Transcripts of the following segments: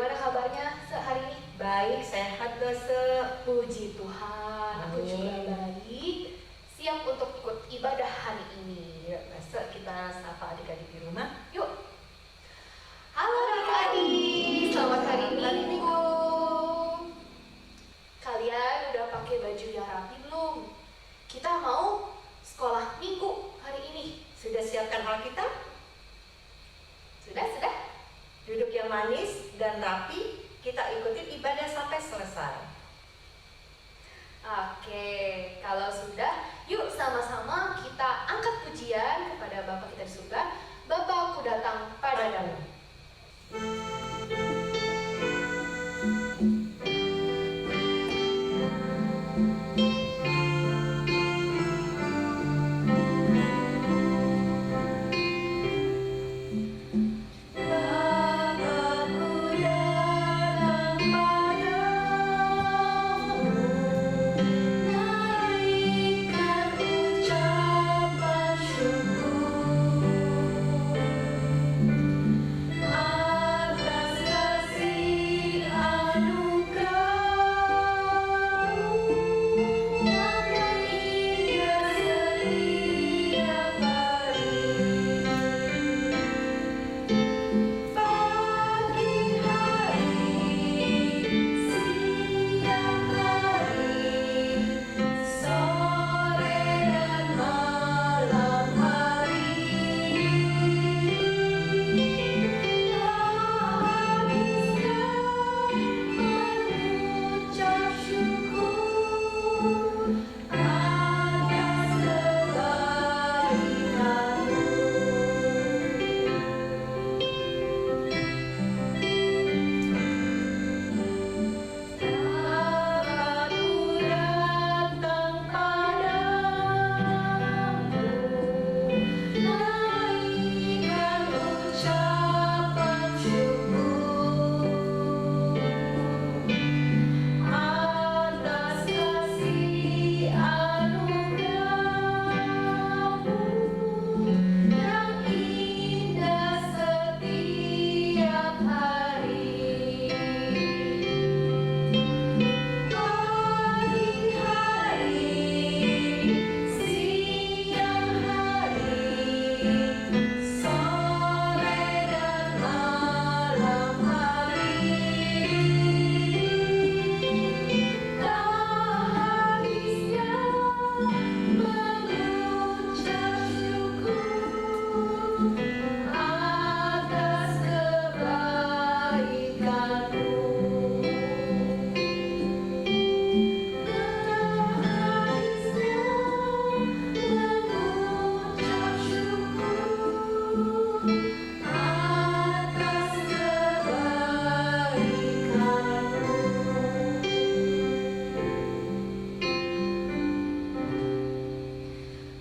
Bagaimana kabarnya sehari ini? Baik, sehat gak se? Puji Tuhan, aku juga baik. Siap untuk ikut ibadah hari ini. Yuk, masuk kita sapa adik-adik di rumah. Yuk. Halo adik-adik, selamat hari Minggu. Kalian udah pakai baju yang rapi belum? Kita mau sekolah Minggu hari ini. Sudah siapkan Alkitab? Sudah? Duduk yang manis dan rapi, kita ikuti ibadah sampai selesai. Oke, kalau sudah, yuk sama-sama kita angkat pujian kepada Bapa kita di surga. Bapa, aku datang padamu.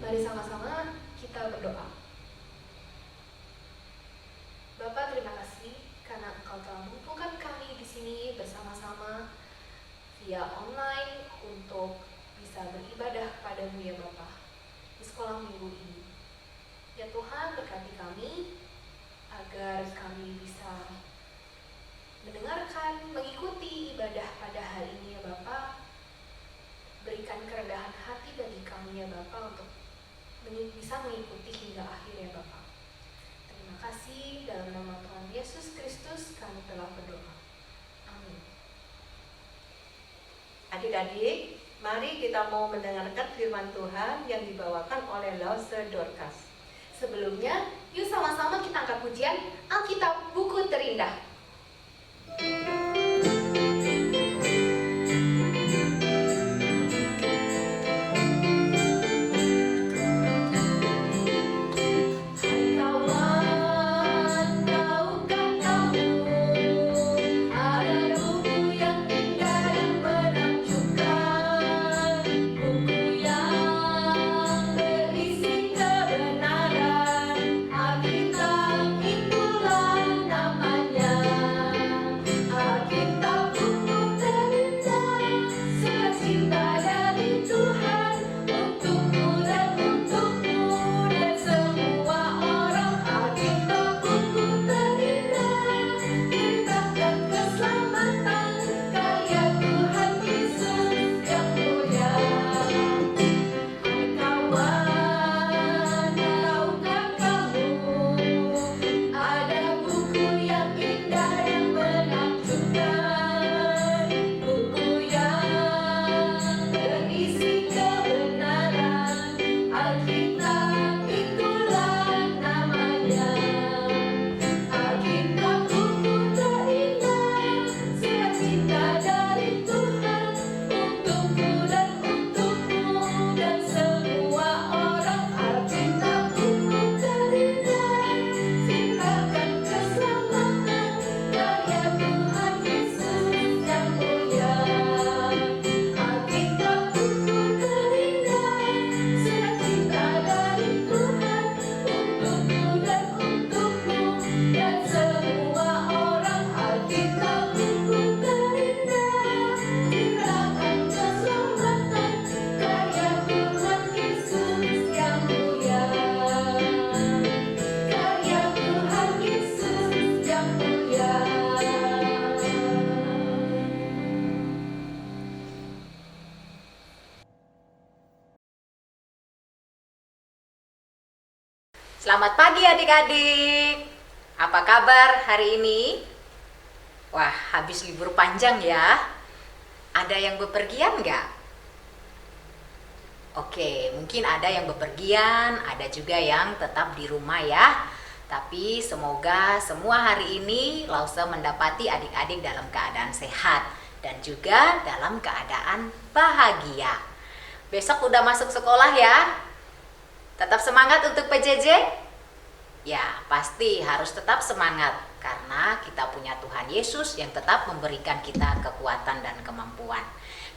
Mari sama-sama kita berdoa. Bapak, terima kasih karena Engkau telah mengumpulkan kami di sini bersama-sama via online untuk bisa beribadah padamu ya Bapak di sekolah minggu ini. Ya Tuhan, berkati kami agar kami bisa mendengarkan, mengikuti ibadah pada hari ini ya Bapak. Berikan kerendahan hati bagi kami ya Bapak untuk bisa mengikuti hingga akhir ya Bapak. Terima kasih, dalam nama Tuhan Yesus Kristus kami telah berdoa. Amin. Adik-adik, mari kita mau mendengarkan firman Tuhan yang dibawakan oleh Lause Dorcas. Sebelumnya, yuk sama-sama kita angkat pujian Alkitab Buku Terindah. Itulah namanya. Selamat pagi adik-adik. Apa kabar hari ini? Wah, habis libur panjang ya. Ada yang bepergian nggak? Oke, mungkin ada yang bepergian, ada juga yang tetap di rumah ya. Tapi semoga semua hari ini Lause mendapati adik-adik dalam keadaan sehat dan juga dalam keadaan bahagia. Besok udah masuk sekolah ya. Tetap semangat untuk PJJ? Ya, pasti harus tetap semangat karena kita punya Tuhan Yesus yang tetap memberikan kita kekuatan dan kemampuan.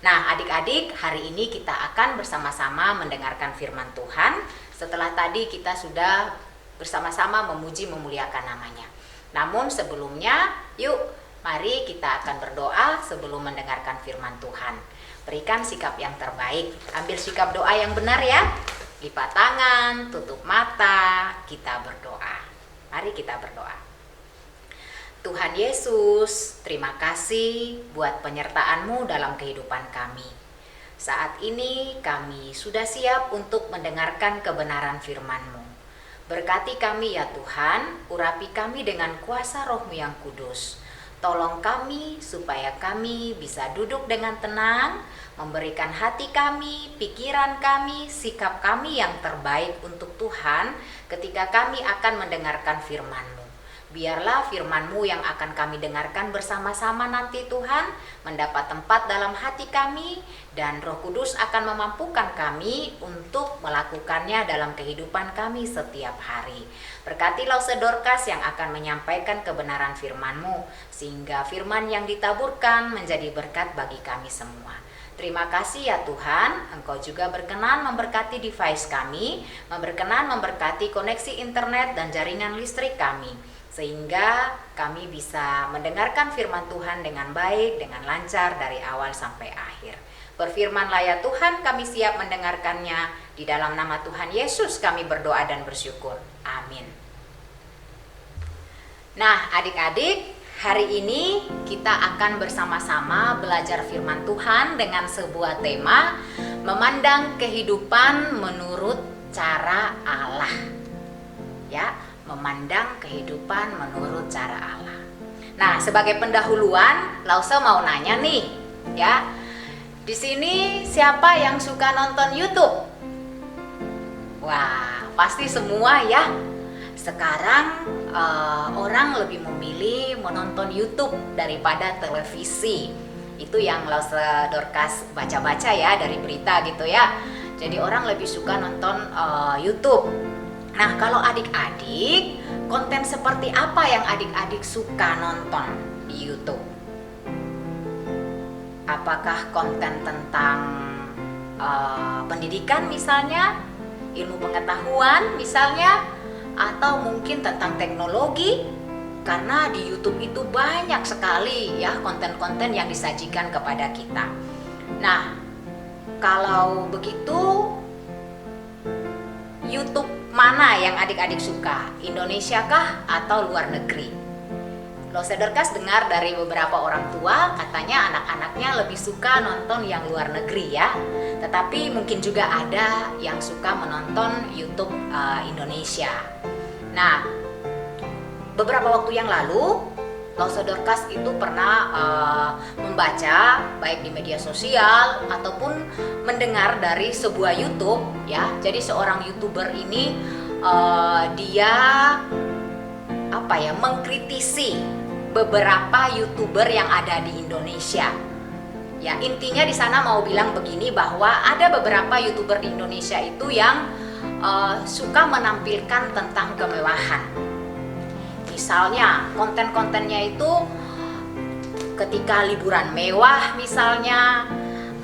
Nah, adik-adik, hari ini kita akan bersama-sama mendengarkan firman Tuhan setelah tadi kita sudah bersama-sama memuji memuliakan namanya. Namun sebelumnya, yuk mari kita akan berdoa sebelum mendengarkan firman Tuhan. Berikan sikap yang terbaik, ambil sikap doa yang benar ya. Lipat tangan, tutup mata, kita berdoa. Mari kita berdoa. Tuhan Yesus, terima kasih buat penyertaan-Mu dalam kehidupan kami. Saat ini kami sudah siap untuk mendengarkan kebenaran firman-Mu. Berkati kami ya Tuhan, urapi kami dengan kuasa Roh-Mu yang kudus. Tolong kami supaya kami bisa duduk dengan tenang, memberikan hati kami, pikiran kami, sikap kami yang terbaik untuk Tuhan ketika kami akan mendengarkan firman-Mu. Biarlah firman-Mu yang akan kami dengarkan bersama-sama nanti Tuhan mendapat tempat dalam hati kami dan Roh Kudus akan memampukan kami untuk melakukannya dalam kehidupan kami setiap hari. Berkati Lause Dorcas yang akan menyampaikan kebenaran firman-Mu sehingga firman yang ditaburkan menjadi berkat bagi kami semua. Terima kasih ya Tuhan, Engkau juga berkenan memberkati device kami, berkenan memberkati koneksi internet dan jaringan listrik kami, sehingga kami bisa mendengarkan firman Tuhan dengan baik, dengan lancar dari awal sampai akhir. Berfirmanlah ya Tuhan, kami siap mendengarkannya. Di dalam nama Tuhan Yesus kami berdoa dan bersyukur. Amin. Nah adik-adik, hari ini kita akan bersama-sama belajar firman Tuhan dengan sebuah tema, memandang kehidupan menurut cara Allah. Ya, memandang kehidupan menurut cara Allah. Nah, sebagai pendahuluan, Lause mau nanya nih, ya. Di sini siapa yang suka nonton YouTube? Wah, pasti semua ya. Sekarang orang lebih memilih menonton YouTube daripada televisi. Itu yang Lause Dorcas baca-baca ya dari berita gitu ya. Jadi orang lebih suka nonton YouTube. Nah, kalau adik-adik, konten seperti apa yang adik-adik suka nonton di YouTube? Apakah konten tentang pendidikan misalnya, ilmu pengetahuan misalnya, atau mungkin tentang teknologi? Karena di YouTube itu banyak sekali ya konten-konten yang disajikan kepada kita. Nah, kalau begitu, YouTube mana yang adik-adik suka? Indonesia kah atau luar negeri? Lause Dorcas dengar dari beberapa orang tua katanya anak-anaknya lebih suka nonton yang luar negeri ya. Tetapi mungkin juga ada yang suka menonton YouTube Indonesia. Nah, beberapa waktu yang lalu Lause Dorcas itu pernah membaca baik di media sosial ataupun mendengar dari sebuah YouTube ya. Jadi seorang YouTuber ini dia mengkritisi beberapa YouTuber yang ada di Indonesia. Ya, intinya di sana mau bilang begini, bahwa ada beberapa YouTuber di Indonesia itu yang suka menampilkan tentang kemewahan. Misalnya konten-kontennya itu ketika liburan mewah misalnya,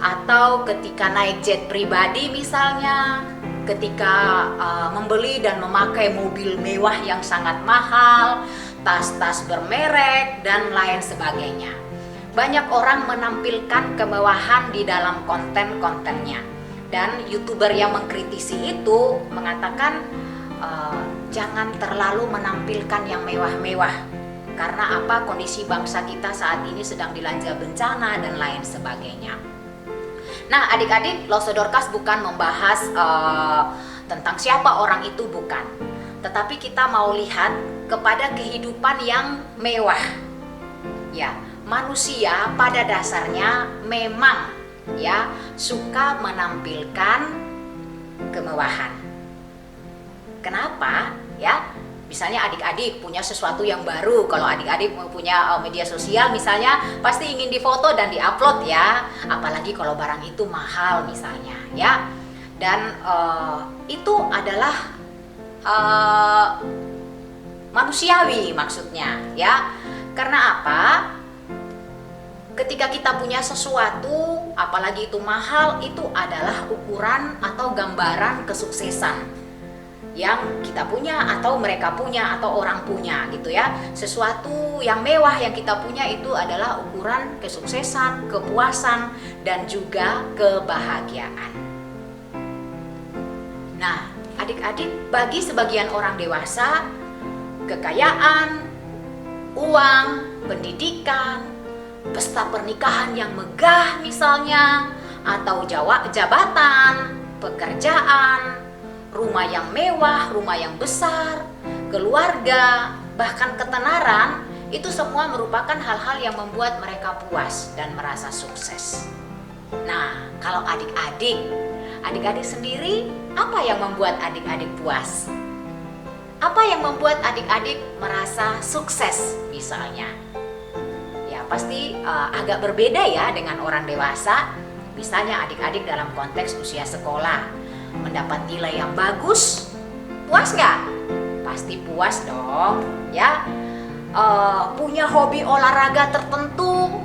atau ketika naik jet pribadi misalnya, ketika membeli dan memakai mobil mewah yang sangat mahal, tas-tas bermerek dan lain sebagainya. Banyak orang menampilkan kemewahan di dalam konten-kontennya. Dan YouTuber yang mengkritisi itu mengatakan jangan terlalu menampilkan yang mewah-mewah. Karena apa? Kondisi bangsa kita saat ini sedang dilanda bencana dan lain sebagainya. Nah, adik-adik, Lause Dorcas bukan membahas tentang siapa orang itu, bukan. tetapi kita mau lihat kepada kehidupan yang mewah. Ya, manusia pada dasarnya memang ya suka menampilkan kemewahan. Kenapa? Ya, misalnya adik-adik punya sesuatu yang baru. Kalau adik-adik punya media sosial misalnya, pasti ingin difoto dan diupload ya. Apalagi kalau barang itu mahal misalnya ya. Dan itu adalah manusiawi maksudnya ya. Karena apa? Ketika kita punya sesuatu, apalagi itu mahal, itu adalah ukuran atau gambaran kesuksesan yang kita punya atau mereka punya atau orang punya gitu ya. Sesuatu yang mewah yang kita punya itu adalah ukuran kesuksesan, kepuasan, dan juga kebahagiaan. Nah, adik-adik, bagi sebagian orang dewasa, kekayaan, uang, pendidikan, pesta pernikahan yang megah misalnya, atau jabatan, pekerjaan, rumah yang mewah, rumah yang besar, keluarga, bahkan ketenaran, itu semua merupakan hal-hal yang membuat mereka puas dan merasa sukses. Nah, kalau adik-adik sendiri, apa yang membuat adik-adik puas? Apa yang membuat adik-adik merasa sukses misalnya? Ya, pasti agak berbeda ya dengan orang dewasa. Misalnya adik-adik dalam konteks usia sekolah, mendapat nilai yang bagus, puas nggak? Pasti puas dong, ya. Punya hobi olahraga tertentu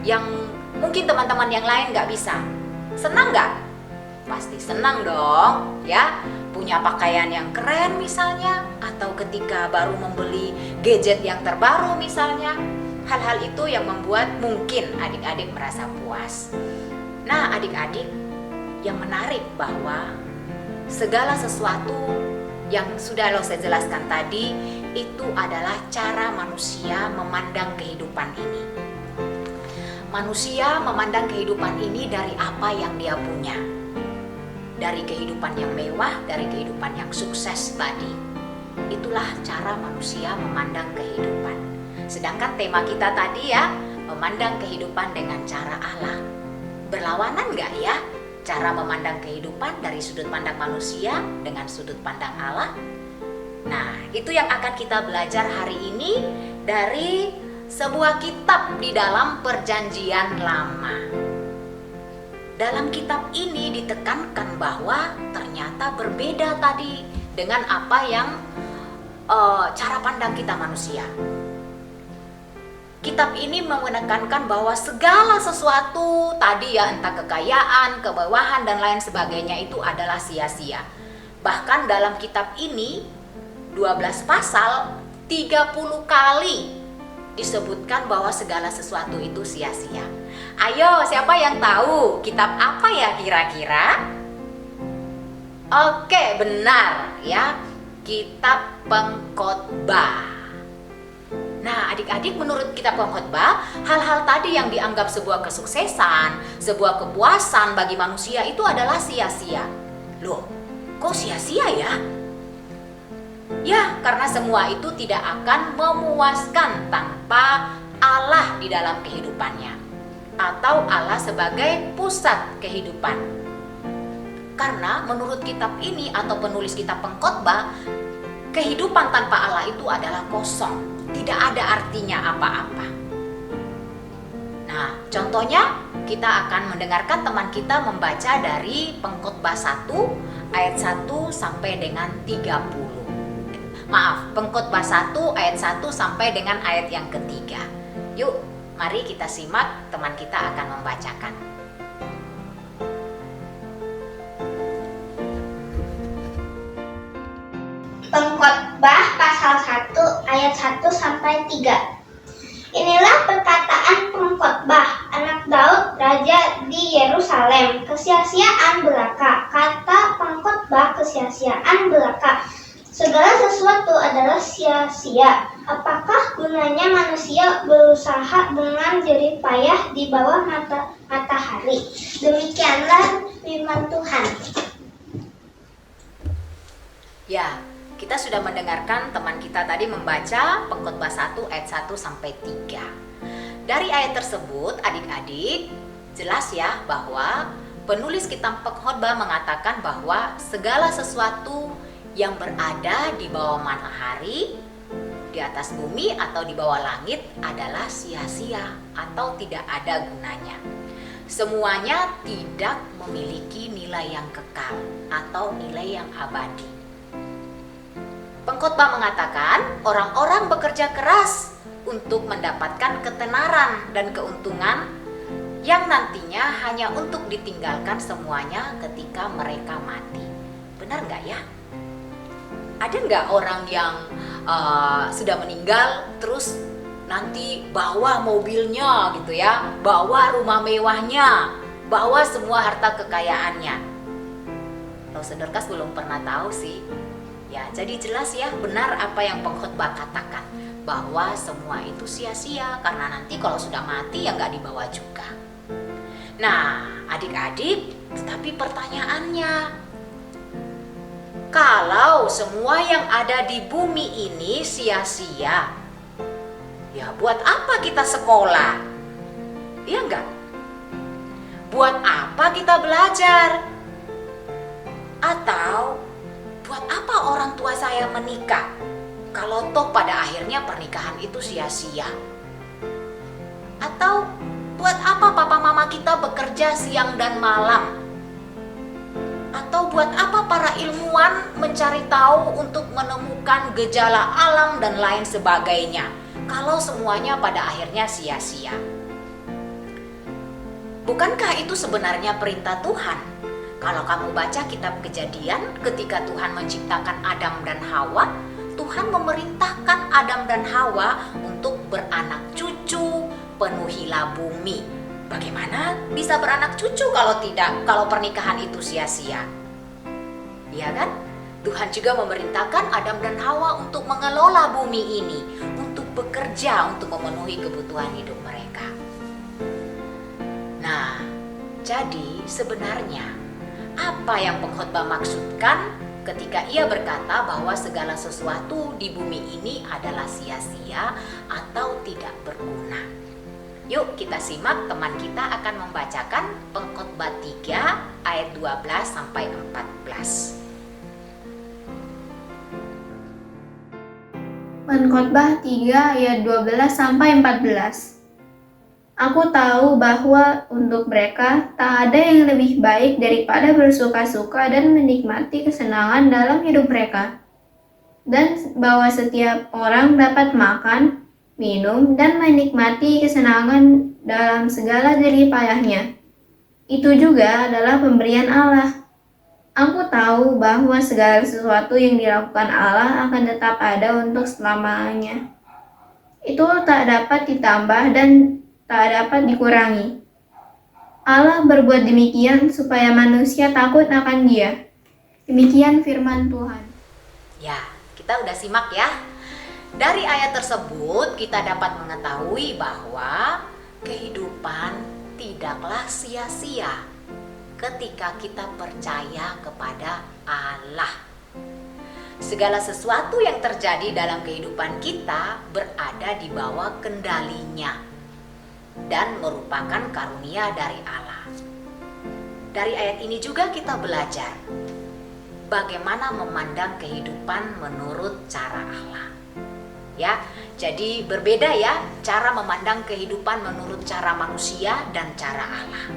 yang mungkin teman-teman yang lain nggak bisa, senang nggak? Pasti senang dong, ya. Punya pakaian yang keren misalnya, atau ketika baru membeli gadget yang terbaru misalnya, hal-hal itu yang membuat mungkin adik-adik merasa puas. Nah, adik-adik, yang menarik bahwa segala sesuatu yang sudah saya jelaskan tadi itu adalah cara manusia memandang kehidupan ini. Manusia memandang kehidupan ini dari apa yang dia punya. Dari kehidupan yang mewah, dari kehidupan yang sukses tadi. Itulah cara manusia memandang kehidupan. Sedangkan tema kita tadi ya, memandang kehidupan dengan cara Allah. Berlawanan nggak ya cara memandang kehidupan dari sudut pandang manusia dengan sudut pandang Allah? Nah, itu yang akan kita belajar hari ini dari sebuah kitab di dalam Perjanjian Lama. Dalam kitab ini ditekankan bahwa ternyata berbeda tadi dengan apa yang cara pandang kita manusia. Kitab ini menekankan bahwa segala sesuatu tadi ya, entah kekayaan, kemewahan dan lain sebagainya itu adalah sia-sia. Bahkan dalam kitab ini 12 pasal 30 kali disebutkan bahwa segala sesuatu itu sia-sia. Ayo, siapa yang tahu kitab apa ya kira-kira? Oke, benar ya. Kitab Pengkhotbah. Nah, adik-adik, menurut kitab Pengkhotbah, hal-hal tadi yang dianggap sebuah kesuksesan, sebuah kepuasan bagi manusia itu adalah sia-sia. Loh, kok sia-sia ya? Ya, karena semua itu tidak akan memuaskan tanpa Allah di dalam kehidupannya, atau Allah sebagai pusat kehidupan. Karena menurut kitab ini atau penulis kitab Pengkhotbah, kehidupan tanpa Allah itu adalah kosong. Tidak ada artinya apa-apa. Nah, contohnya kita akan mendengarkan teman kita membaca dari Pengkhotbah 1 ayat 1 sampai dengan 30. Pengkhotbah 1 ayat 1 sampai dengan ayat yang ketiga. Yuk, mari kita simak, teman kita akan membacakan. Pengkhotbah pasal 1 ayat 1 sampai 3. Inilah perkataan Pengkhotbah, anak Daud, raja di Yerusalem. Kesia-siaan belaka. Kata Pengkhotbah, kesia-siaan belaka. Segala sesuatu adalah sia-sia. Apakah gunanya manusia berusaha dengan jerih payah di bawah matahari? Demikianlah firman Tuhan. Ya, kita sudah mendengarkan teman kita tadi membaca Pengkhotbah 1 ayat 1 sampai 3. Dari ayat tersebut, adik-adik, jelas ya bahwa penulis kitab Pengkhotbah mengatakan bahwa segala sesuatu yang berada di bawah matahari, di atas bumi atau di bawah langit adalah sia-sia atau tidak ada gunanya. Semuanya tidak memiliki nilai yang kekal atau nilai yang abadi. Pengkhotbah mengatakan orang-orang bekerja keras untuk mendapatkan ketenaran dan keuntungan yang nantinya hanya untuk ditinggalkan semuanya ketika mereka mati. Benar nggak ya? Ada nggak orang yang sudah meninggal terus nanti bawa mobilnya gitu ya, bawa rumah mewahnya, bawa semua harta kekayaannya? Lause Dorcas belum pernah tahu sih. Ya, jadi jelas ya benar apa yang pengkhotbah katakan, bahwa semua itu sia-sia karena nanti kalau sudah mati ya nggak dibawa juga. Nah, adik-adik, tetapi pertanyaannya, kalau semua yang ada di bumi ini sia-sia, ya buat apa kita sekolah? Iya enggak? Buat apa kita belajar? Atau buat apa orang tua saya menikah? Kalau toh pada akhirnya pernikahan itu sia-sia. Atau buat apa papa mama kita bekerja siang dan malam? Atau buat apa para ilmuwan mencari tahu untuk menemukan gejala alam dan lain sebagainya? Kalau semuanya pada akhirnya sia-sia. Bukankah itu sebenarnya perintah Tuhan? Kalau kamu baca kitab Kejadian, ketika Tuhan menciptakan Adam dan Hawa, Tuhan memerintahkan Adam dan Hawa untuk beranak cucu, penuhilah bumi. Bagaimana bisa beranak cucu kalau pernikahan itu sia-sia? Iya kan? Tuhan juga memerintahkan Adam dan Hawa untuk mengelola bumi ini, untuk bekerja untuk memenuhi kebutuhan hidup mereka. Nah, jadi sebenarnya apa yang pengkhotbah maksudkan ketika ia berkata bahwa segala sesuatu di bumi ini adalah sia-sia atau tidak berguna? Yuk kita simak, teman kita akan membacakan Pengkhotbah 3 ayat 12 sampai 14. Pengkhotbah 3 ayat 12 sampai 14. Aku tahu bahwa untuk mereka tak ada yang lebih baik daripada bersuka-suka dan menikmati kesenangan dalam hidup mereka, dan bahwa setiap orang dapat makan, minum, dan menikmati kesenangan dalam segala jerih payahnya. Itu juga adalah pemberian Allah. Aku tahu bahwa segala sesuatu yang dilakukan Allah akan tetap ada untuk selamanya. Itu tak dapat ditambah dan tak dapat dikurangi. Allah berbuat demikian supaya manusia takut akan Dia. Demikian firman Tuhan. Ya, kita udah simak ya. Dari ayat tersebut kita dapat mengetahui bahwa kehidupan tidaklah sia-sia ketika kita percaya kepada Allah. Segala sesuatu yang terjadi dalam kehidupan kita berada di bawah kendalinya dan merupakan karunia dari Allah. Dari ayat ini juga kita belajar bagaimana memandang kehidupan menurut cara Allah. Ya, jadi berbeda ya cara memandang kehidupan menurut cara manusia dan cara Allah.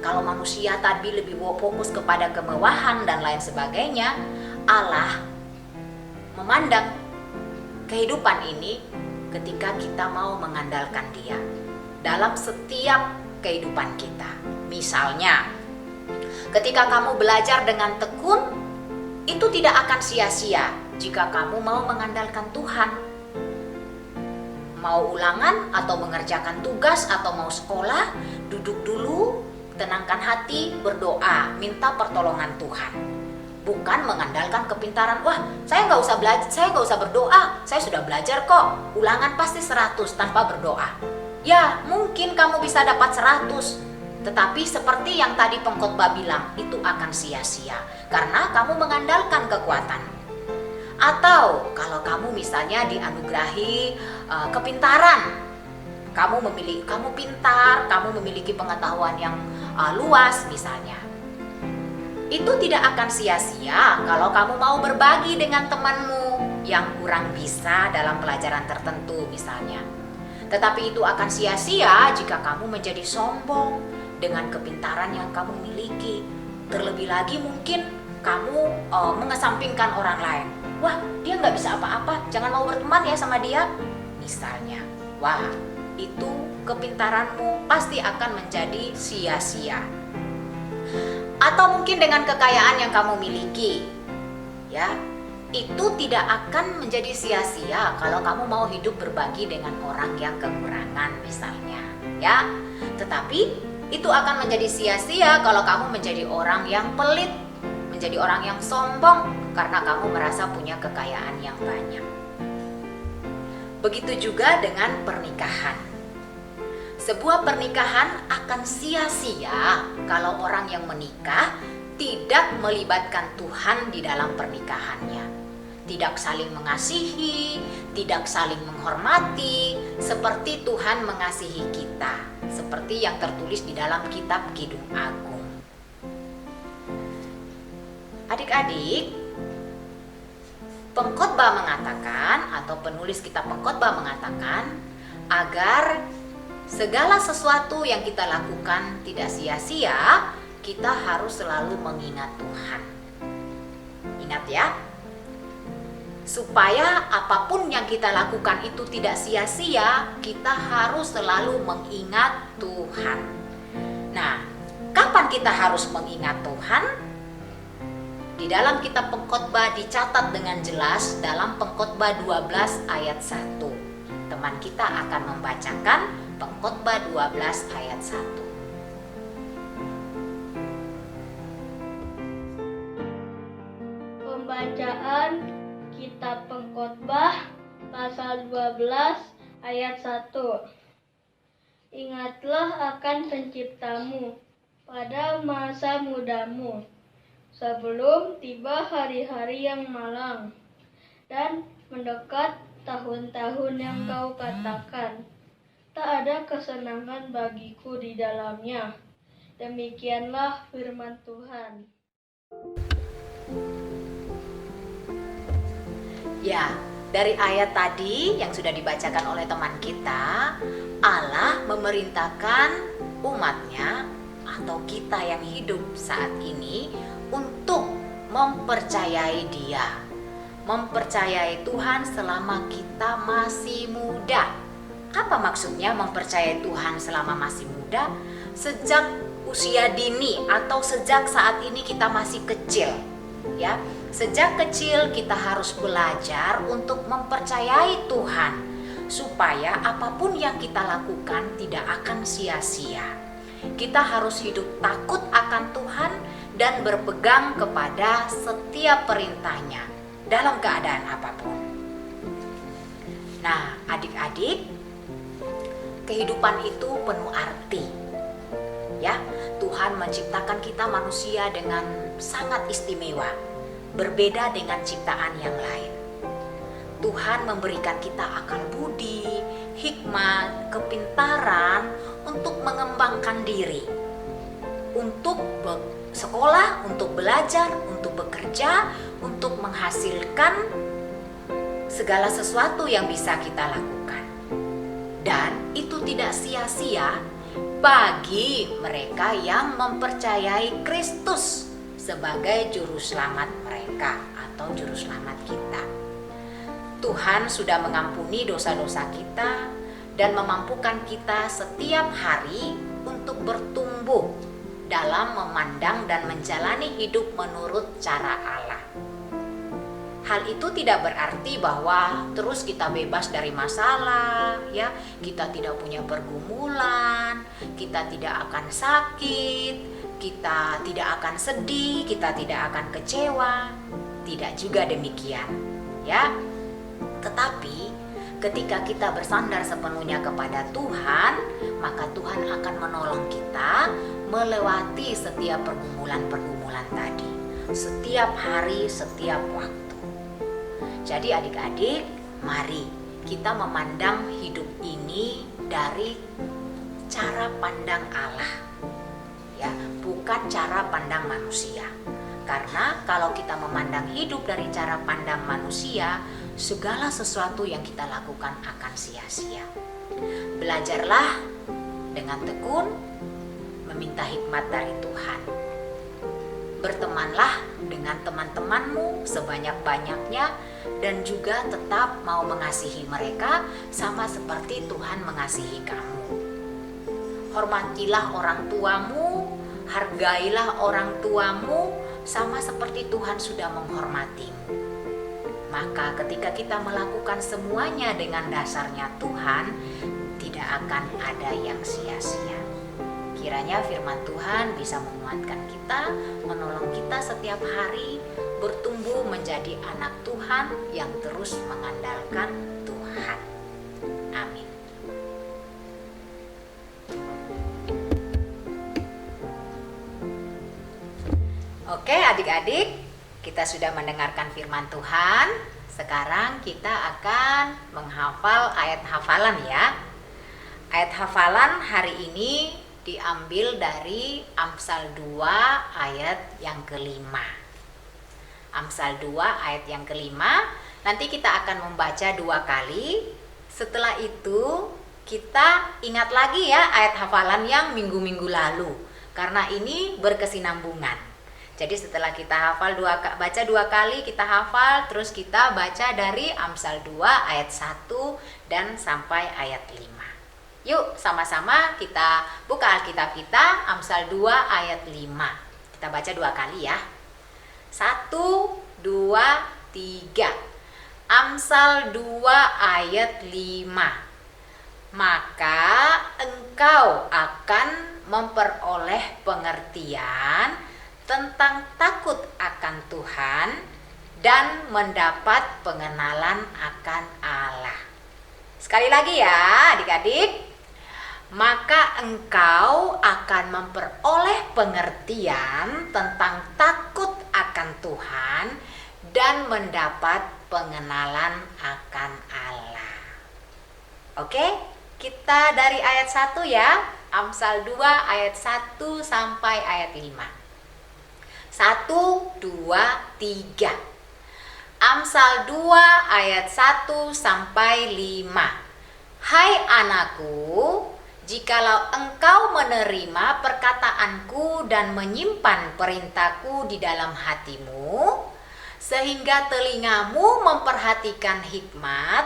Kalau manusia tadi lebih fokus kepada kemewahan dan lain sebagainya, Allah memandang kehidupan ini ketika kita mau mengandalkan Dia dalam setiap kehidupan kita. Misalnya, ketika kamu belajar dengan tekun, itu tidak akan sia-sia jika kamu mau mengandalkan Tuhan. Mau ulangan atau mengerjakan tugas atau mau sekolah, duduk dulu, tenangkan hati, berdoa, minta pertolongan Tuhan. Bukan mengandalkan kepintaran, wah saya nggak usah belajar, saya nggak usah berdoa, saya sudah belajar kok, ulangan pasti 100 tanpa berdoa. Ya mungkin kamu bisa dapat 100, tetapi seperti yang tadi pengkhotbah bilang, itu akan sia-sia karena kamu mengandalkan kekuatan. Atau kalau kamu misalnya dianugerahi kepintaran, kamu pintar, kamu memiliki pengetahuan yang luas misalnya, itu tidak akan sia-sia kalau kamu mau berbagi dengan temanmu yang kurang bisa dalam pelajaran tertentu misalnya. Tetapi itu akan sia-sia jika kamu menjadi sombong dengan kepintaran yang kamu miliki. Terlebih lagi mungkin kamu mengesampingkan orang lain. Wah, dia nggak bisa apa-apa, jangan mau berteman ya sama dia misalnya. Wah, itu kepintaranmu pasti akan menjadi sia-sia. Atau mungkin dengan kekayaan yang kamu miliki, ya, itu tidak akan menjadi sia-sia kalau kamu mau hidup berbagi dengan orang yang kekurangan misalnya, ya. Tetapi itu akan menjadi sia-sia kalau kamu menjadi orang yang pelit, menjadi orang yang sombong karena kamu merasa punya kekayaan yang banyak. Begitu juga dengan pernikahan. Sebuah pernikahan akan sia-sia kalau orang yang menikah tidak melibatkan Tuhan di dalam pernikahannya. Tidak saling mengasihi, tidak saling menghormati seperti Tuhan mengasihi kita, seperti yang tertulis di dalam kitab Kidung Agung. Adik-adik, pengkhotbah mengatakan atau penulis kitab pengkhotbah mengatakan agar segala sesuatu yang kita lakukan tidak sia-sia, kita harus selalu mengingat Tuhan. Ingat ya, supaya apapun yang kita lakukan itu tidak sia-sia, kita harus selalu mengingat Tuhan. Nah, kapan kita harus mengingat Tuhan? Di dalam kitab pengkhotbah dicatat dengan jelas dalam pengkhotbah 12 ayat 1. Teman kita akan membacakan Pengkhotbah 12 ayat 1. Pembacaan Kitab Pengkhotbah pasal 12 ayat 1. Ingatlah akan Penciptamu pada masa mudamu, sebelum tiba hari-hari yang malang dan mendekat tahun-tahun yang kau katakan, tak ada kesenangan bagiku di dalamnya. Demikianlah firman Tuhan. Ya, dari ayat tadi yang sudah dibacakan oleh teman kita, Allah memerintahkan umatnya atau kita yang hidup saat ini untuk mempercayai Dia, mempercayai Tuhan selama kita masih muda. Apa maksudnya mempercayai Tuhan selama masih muda? Sejak usia dini atau sejak saat ini kita masih kecil, ya. Sejak kecil kita harus belajar untuk mempercayai Tuhan supaya apapun yang kita lakukan tidak akan sia-sia. Kita harus hidup takut akan Tuhan dan berpegang kepada setiap perintahnya dalam keadaan apapun. Nah, adik-adik, kehidupan itu penuh arti. Ya, Tuhan menciptakan kita manusia dengan sangat istimewa, berbeda dengan ciptaan yang lain. Tuhan memberikan kita akal budi, hikmat, kepintaran untuk mengembangkan diri, untuk sekolah, untuk belajar, untuk bekerja, untuk menghasilkan segala sesuatu yang bisa kita lakukan. Dan itu tidak sia-sia bagi mereka yang mempercayai Kristus sebagai juru selamat mereka atau juru selamat kita. Tuhan sudah mengampuni dosa-dosa kita dan memampukan kita setiap hari untuk bertumbuh dalam memandang dan menjalani hidup menurut cara Allah. Hal itu tidak berarti bahwa terus kita bebas dari masalah, ya. Kita tidak punya pergumulan, kita tidak akan sakit, kita tidak akan sedih, kita tidak akan kecewa. Tidak juga demikian, ya. Tetapi ketika kita bersandar sepenuhnya kepada Tuhan, maka Tuhan akan menolong kita melewati setiap pergumulan-pergumulan tadi, setiap hari, setiap waktu. Jadi adik-adik, mari kita memandang hidup ini dari cara pandang Allah, ya, bukan cara pandang manusia. Karena kalau kita memandang hidup dari cara pandang manusia, segala sesuatu yang kita lakukan akan sia-sia. Belajarlah dengan tekun meminta hikmat dari Tuhan. Bertemanlah dengan teman-temanmu sebanyak-banyaknya dan juga tetap mau mengasihi mereka sama seperti Tuhan mengasihi kamu. Hormatilah orang tuamu, hargailah orang tuamu sama seperti Tuhan sudah menghormatimu. Maka ketika kita melakukan semuanya dengan dasarnya Tuhan, tidak akan ada yang sia-sia. Kiranya firman Tuhan bisa menguatkan kita, menolong kita setiap hari bertumbuh menjadi anak Tuhan yang terus mengandalkan Tuhan. Amin. Oke adik-adik, kita sudah mendengarkan firman Tuhan. Sekarang kita akan menghafal ayat hafalan ya. Ayat hafalan hari ini diambil dari Amsal 2 ayat yang kelima. Amsal 2 ayat yang kelima. Nanti kita akan membaca 2 kali. Setelah itu kita ingat lagi ya ayat hafalan yang minggu-minggu lalu, karena ini berkesinambungan. Jadi setelah kita hafal baca 2 kali, kita hafal, terus kita baca dari Amsal 2 ayat 1 dan sampai ayat 5. Yuk sama-sama kita buka Alkitab kita, Amsal 2 ayat 5. Kita baca 2 kali ya. 1, 2, 3. Amsal 2 ayat 5. Maka engkau akan memperoleh pengertian tentang takut akan Tuhan dan mendapat pengenalan akan Allah. Sekali lagi ya adik-adik. Maka engkau akan memperoleh pengertian tentang takut akan Tuhan dan mendapat pengenalan akan Allah. Oke, kita dari ayat 1 ya. Amsal 2 ayat 1 sampai ayat 5. 1, 2, 3. Amsal 2 ayat 1 sampai 5. Hai anakku, jikalau engkau menerima perkataanku dan menyimpan perintahku di dalam hatimu, sehingga telingamu memperhatikan hikmat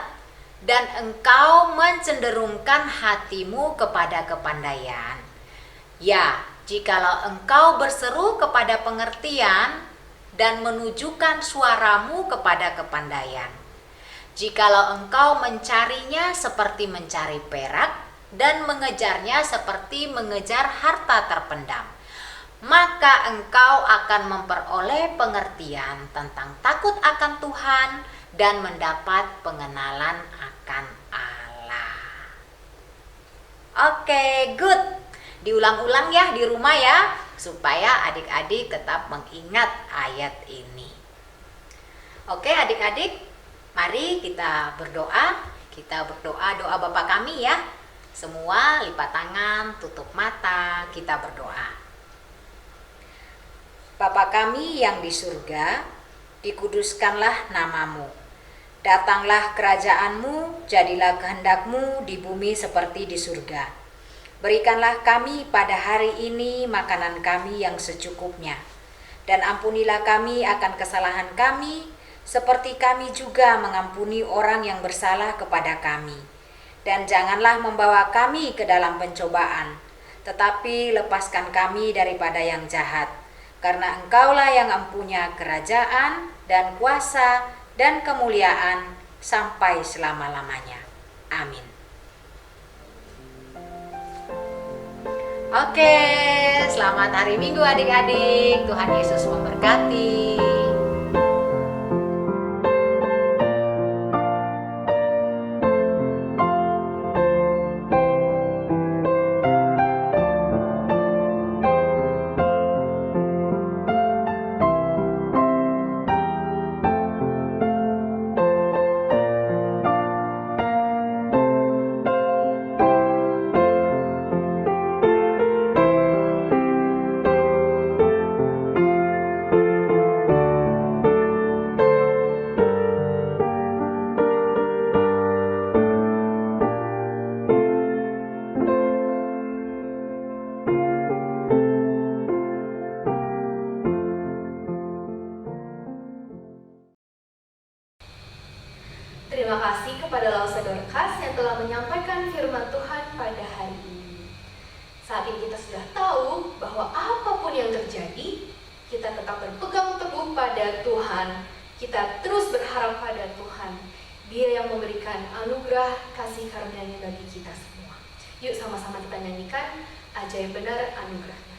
dan engkau mencenderungkan hatimu kepada kepandaian. Ya, jikalau engkau berseru kepada pengertian dan menunjukkan suaramu kepada kepandaian. Jikalau engkau mencarinya seperti mencari perak dan mengejarnya seperti mengejar harta terpendam, maka engkau akan memperoleh pengertian tentang takut akan Tuhan dan mendapat pengenalan akan Allah. Oke, good. Diulang-ulang ya di rumah ya, supaya adik-adik tetap mengingat ayat ini. Oke adik-adik, mari kita berdoa. Kita berdoa doa Bapa kami ya. Semua lipat tangan, tutup mata, kita berdoa. Bapa kami yang di surga, dikuduskanlah namamu. Datanglah kerajaanmu, jadilah kehendakmu di bumi seperti di surga. Berikanlah kami pada hari ini makanan kami yang secukupnya. Dan ampunilah kami akan kesalahan kami, seperti kami juga mengampuni orang yang bersalah kepada kami. Dan janganlah membawa kami ke dalam pencobaan, tetapi lepaskan kami daripada yang jahat. Karena engkaulah yang mempunyai kerajaan dan kuasa dan kemuliaan sampai selama-lamanya. Amin. Oke, selamat hari Minggu adik-adik. Tuhan Yesus memberkati. Saat ini kita sudah tahu bahwa apapun yang terjadi, kita tetap berpegang teguh pada Tuhan. Kita terus berharap pada Tuhan. Dia yang memberikan anugerah kasih karunia-Nya bagi kita semua. Yuk sama-sama kita nyanyikan Ajaib Benar Anugerahnya.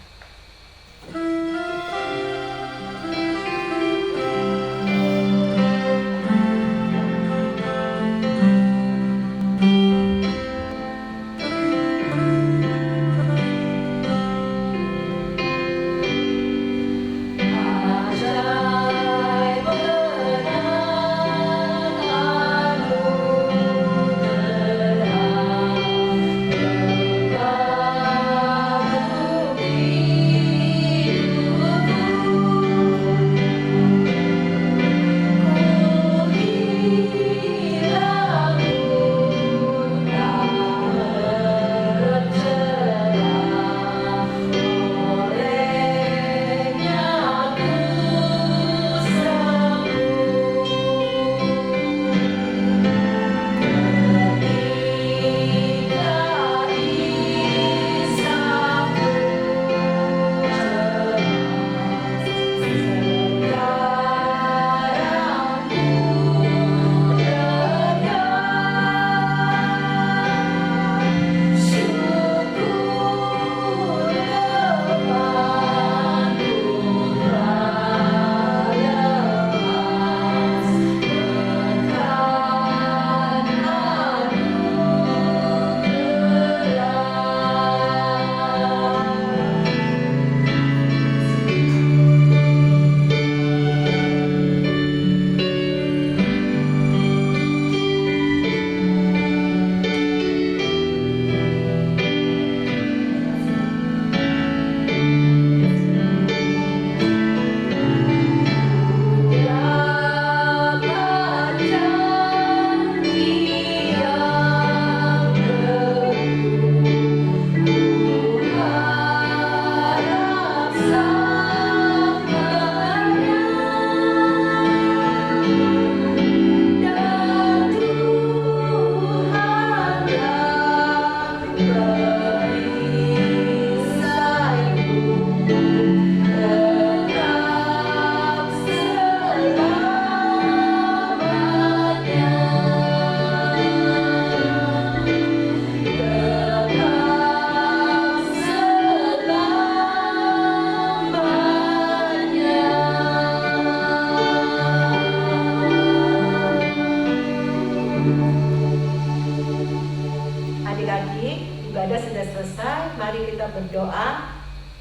Ibadah sudah selesai, mari kita berdoa.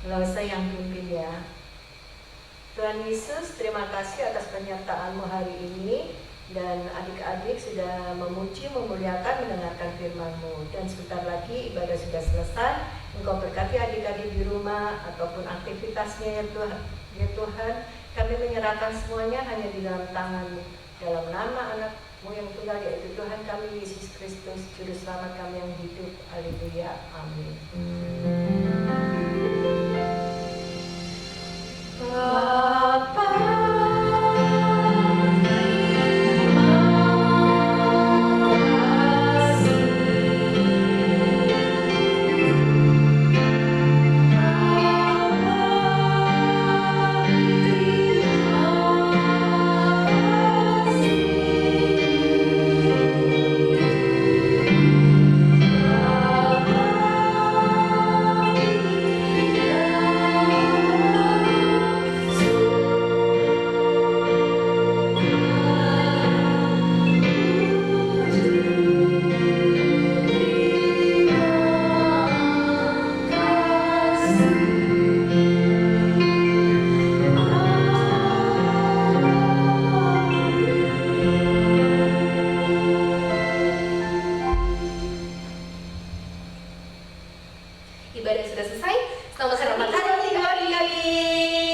Lausa yang pimpin ya. Tuhan Yesus, terima kasih atas penyertaan-Mu hari ini. Dan adik-adik sudah memuji, memuliakan, mendengarkan firman-Mu. Dan sebentar lagi ibadah sudah selesai. Engkau berkati adik-adik di rumah ataupun aktivitasnya ya Tuhan. Ya Tuhan, kami menyerahkan semuanya hanya di dalam tangan-Mu. Dalam nama anak-Mu yang tunggal, yaitu Tuhan kami Yesus Kristus, Juru Selamat kami yang hidup. Haleluya. Amin. Bapa Ibadah sudah selesai. Selamat Selamat hari hari adik-adik.